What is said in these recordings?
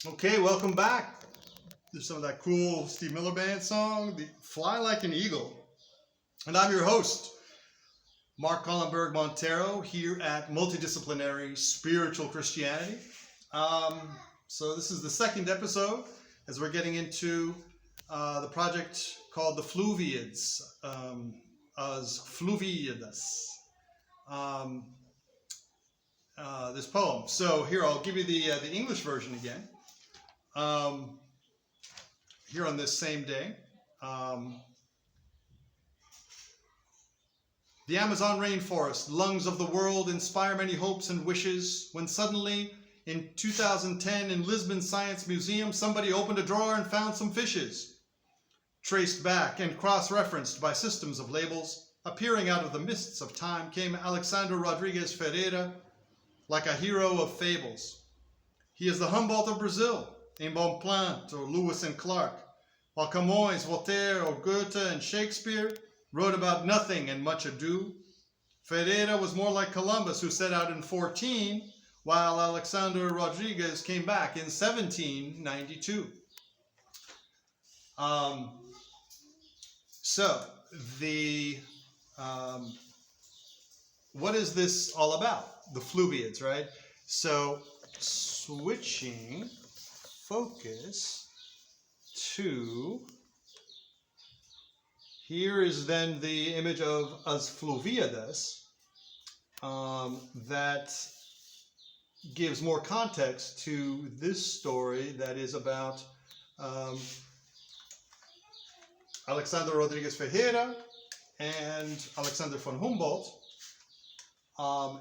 Okay, welcome back. There's some of that cool Steve Miller Band song, the Fly Like an Eagle. And I'm your host, Mark Rego-Monteiro, here at Multidisciplinary Spiritual Christianity. So this is the second episode as we're getting into the project called the Fluviads, as Fluviadas. This poem. So here, I'll give you the English version again. Here on this same day. The Amazon rainforest, lungs of the world, inspire many hopes and wishes, when suddenly, in 2010, in Lisbon Science Museum, somebody opened a drawer and found some fishes. Traced back and cross-referenced by systems of labels, appearing out of the mists of time, came Alexander Rodrigues Ferreira, like a hero of fables. He is the Humboldt of Brazil, in Bonpland or Lewis and Clark, while Camões, Voltaire, or Goethe and Shakespeare wrote about nothing and much ado. Ferreira was more like Columbus, who set out in 14, while Alexander Rodrigues came back in 1792. What is this all about? The Fluviads, right? So, switching focus to, here is then the image of as Fluviadas that gives more context to this story that is about Alexander Rodrigues Ferreira and Alexander von Humboldt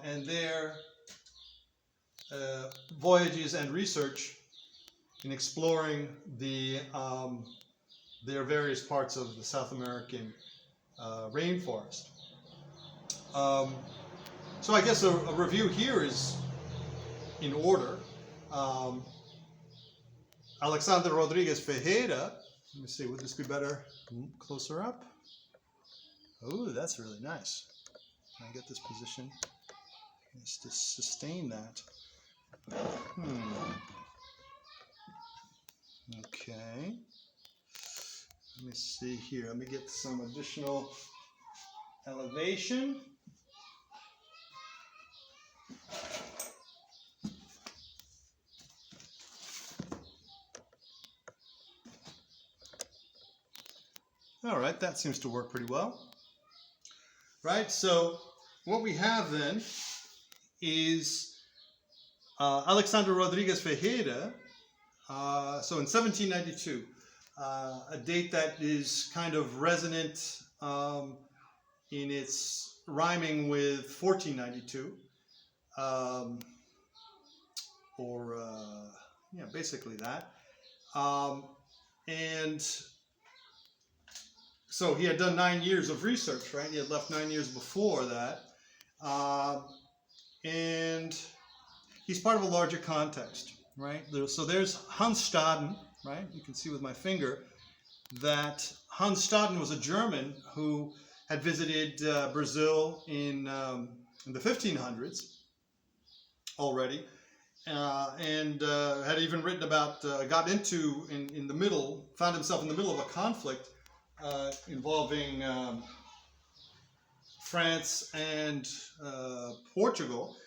and their voyages and research in exploring their various parts of the South American rainforest. So I guess a review here is in order. Alexander Rodrigues Ferreira, let me see, would this be better closer up? Oh, that's really nice. Can I get this position? Just to sustain that. Okay. Let me see here. Let me get some additional elevation. All right, that seems to work pretty well. Right, so what we have then is Alexander Rodrigues Ferreira. So in 1792, a date that is kind of resonant in its rhyming with 1492, basically that. And so he had done 9 years of research, right? He had left 9 years before that. And he's part of a larger context, right? So there's Hans Staden, right? You can see with my finger that Hans Staden was a German who had visited Brazil in the 1500s already, and had even written about, found himself in the middle of a conflict involving France and Portugal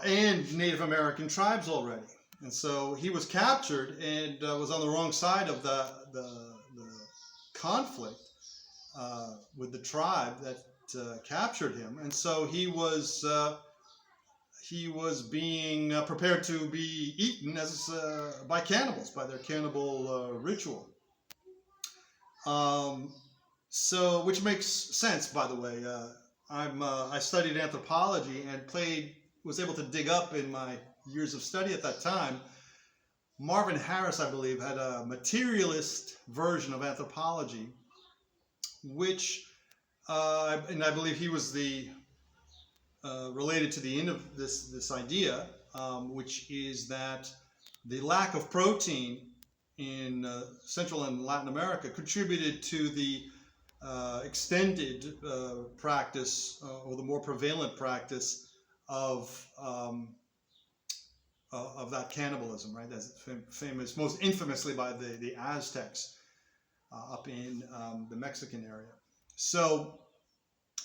and Native American tribes already. And so he was captured and was on the wrong side of the conflict with the tribe that captured him. And so he was being prepared to be eaten by cannibals, by their cannibal ritual. Which makes sense, by the way. I studied anthropology and was able to dig up in my years of study at that time. Marvin Harris, I believe, had a materialist version of anthropology, which, and I believe he was related to the end of this idea, which is that the lack of protein in Central and Latin America contributed to the extended practice or the more prevalent practice of that cannibalism, right? That's famous, most infamously by the Aztecs up in the Mexican area. So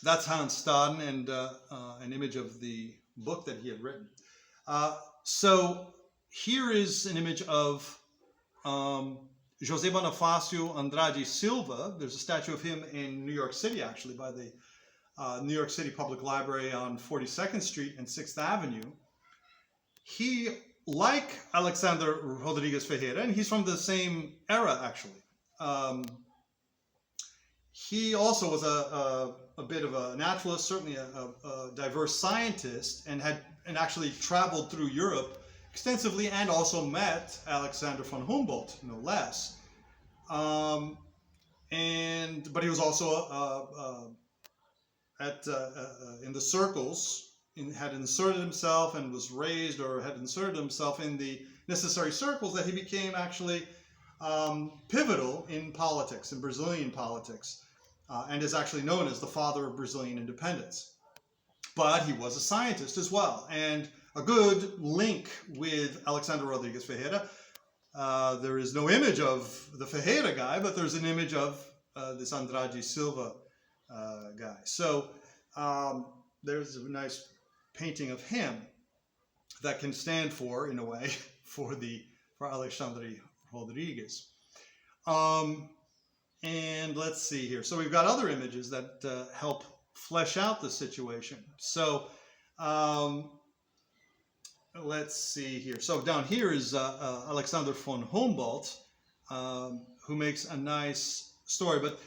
that's Hans Staden, and an image of the book that he had written. So here is an image of José Bonifácio Andrade Silva. There's a statue of him in New York City, actually, by the New York City Public Library on 42nd Street and 6th Avenue. He, like Alexander Rodriguez Ferreira, and he's from the same era, actually. He also was a bit of a naturalist, certainly a diverse scientist, and actually traveled through Europe extensively, and also met Alexander von Humboldt, no less. But he was also in the circles, had inserted himself and was raised, or had inserted himself in the necessary circles, that he became actually pivotal in politics, in Brazilian politics, and is actually known as the father of Brazilian independence. But he was a scientist as well, and a good link with Alexander Rodriguez Ferreira. There is no image of the Ferreira guy, but there's an image of this Andrade Silva guy. So there's a nice painting of him that can stand for, in a way, for Alexandre Rodriguez. And let's see here. So we've got other images that help flesh out the situation. So let's see here. So down here is Alexander von Humboldt, who makes a nice story. But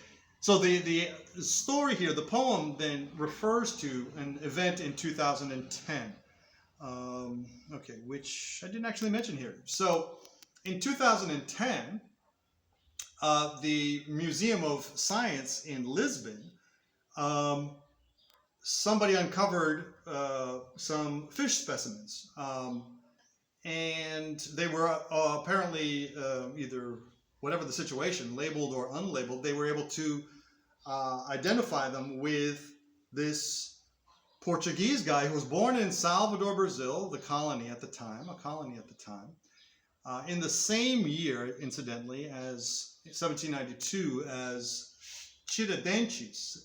so the story here, the poem, then refers to an event in 2010. Okay, which I didn't actually mention here. So in 2010, the Museum of Science in Lisbon, somebody uncovered some fish specimens, and they were apparently either, whatever the situation, labeled or unlabeled, they were able to identify them with this Portuguese guy who was born in Salvador, Brazil, a colony at the time, in the same year, incidentally, as 1792, as Tiradentes.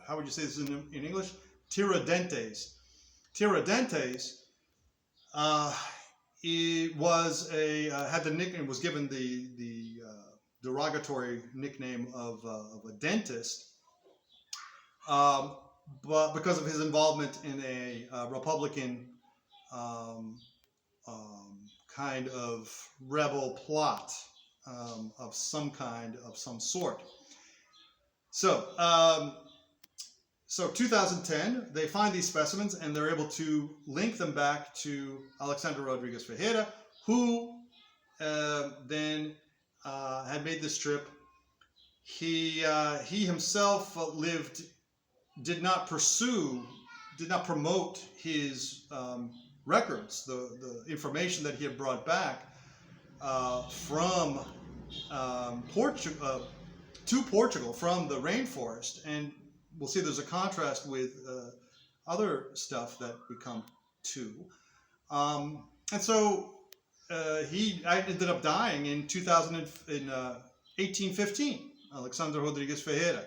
How would you say this in English? Tiradentes. Tiradentes it was had the nickname, was given the derogatory nickname of a dentist, but because of his involvement in a Republican kind of rebel plot of some kind, of some sort. So, so 2010, they find these specimens and they're able to link them back to Alexander Rodriguez Ferreira, who then had made this trip. He himself did not promote his records, the information that he had brought back from Portugal, from the rainforest. And we'll see there's a contrast with other stuff that we come to. And so he ended up dying in 1815, Alexander Rodriguez Ferreira.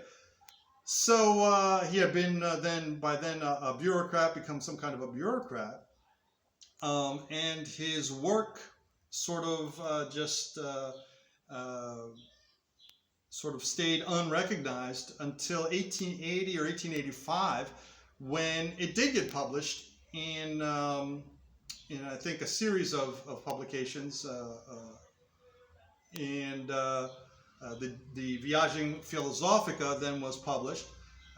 So he had been by then a bureaucrat, become some kind of a bureaucrat. And his work sort of sort of stayed unrecognized until 1880 or 1885, when it did get published in I think a series of publications, and the Viagem Filosófica then was published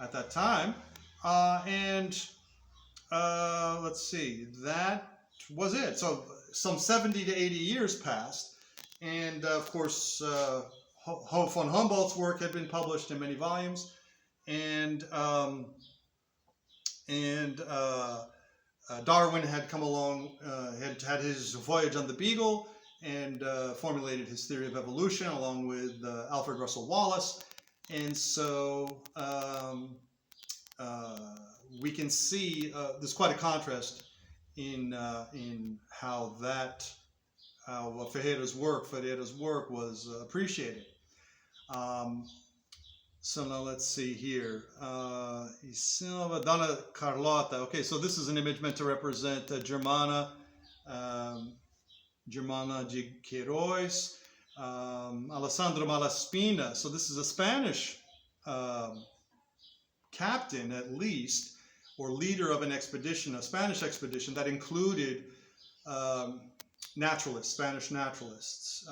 at that time, and let's see, that was it. So some 70 to 80 years passed, and of course von Humboldt's work had been published in many volumes, and Darwin had come along, had his voyage on the Beagle, and formulated his theory of evolution along with Alfred Russel Wallace. And so we can see there's quite a contrast in how Ferreira's work was appreciated. So now let's see here. Silva, Donna Carlotta. Okay, so this is an image meant to represent Germana de Queiroz, Alessandro Malaspina. So this is a Spanish captain, at least, or leader of an expedition, a Spanish expedition that included Spanish naturalists,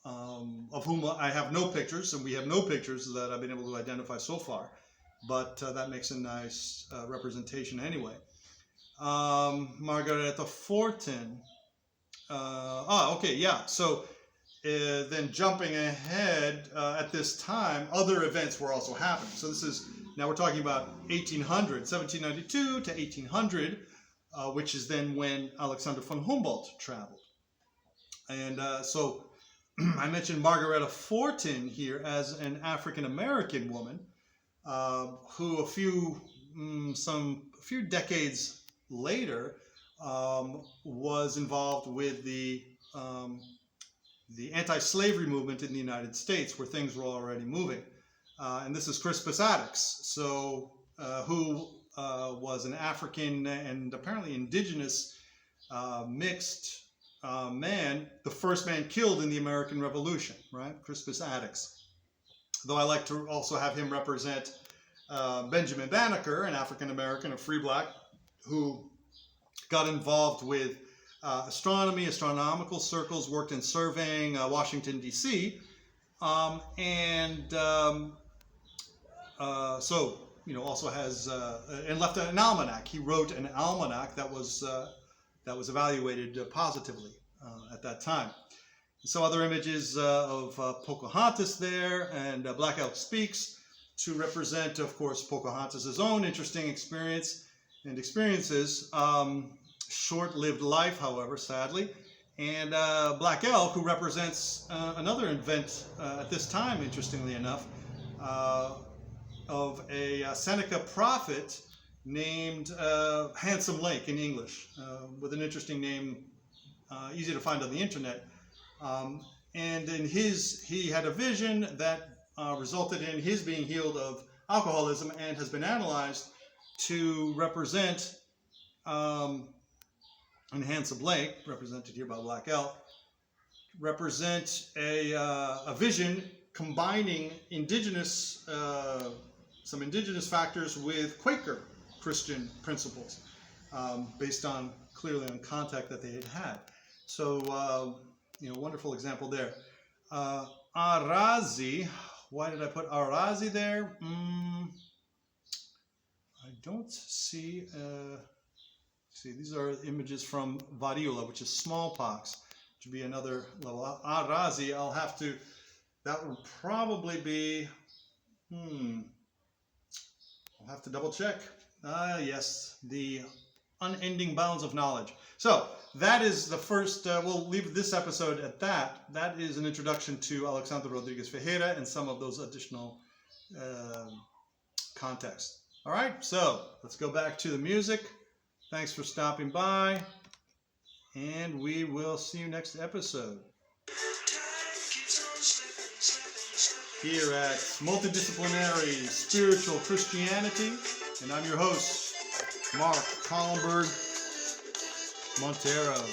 of whom I have no pictures, and we have no pictures that I've been able to identify so far, but that makes a nice representation anyway. Margareta Fortin. Okay, yeah, so then jumping ahead, at this time, other events were also happening. So this is, now we're talking about 1792 to 1800, which is then when Alexander von Humboldt traveled. And so I mentioned Margareta Fortin here as an African-American woman who a few decades later was involved with the anti-slavery movement in the United States, where things were already moving. And this is Crispus Attucks, so who was an African and apparently indigenous mixed man, the first man killed in the American Revolution, right? Crispus Attucks. Though I like to also have him represent Benjamin Banneker, an African-American, a free black, who got involved with astronomy, astronomical circles, worked in surveying Washington, D.C., so, you know, also has, and left an almanac. He wrote an almanac that was evaluated positively at that time. So other images of Pocahontas there, and Black Elk Speaks, to represent, of course, Pocahontas' own interesting experiences. Short-lived life, however, sadly. And Black Elk, who represents another event at this time, interestingly enough, of a Seneca prophet named Handsome Lake in English, with an interesting name, easy to find on the internet. And in he had a vision that resulted in his being healed of alcoholism, and has been analyzed to represent in Handsome Lake, represented here by Black Elk, represent a vision combining some indigenous factors with Quaker Christian principles, based on clearly on contact that they had had. So, you know, wonderful example there. Arazi, why did I put Arazi there? I don't see. See, these are images from variola, which is smallpox, which would be another level. Arazi, I'll have to. That would probably be. I'll have to double check. Yes, the unending bounds of knowledge. So that is the first, we'll leave this episode at that. That is an introduction to Alexandre Rodrigues Ferreira and some of those additional context. All right, so let's go back to the music. Thanks for stopping by, and we will see you next episode here at Multidisciplinary Spiritual Christianity, and I'm your host, Mark Collenberg Montero.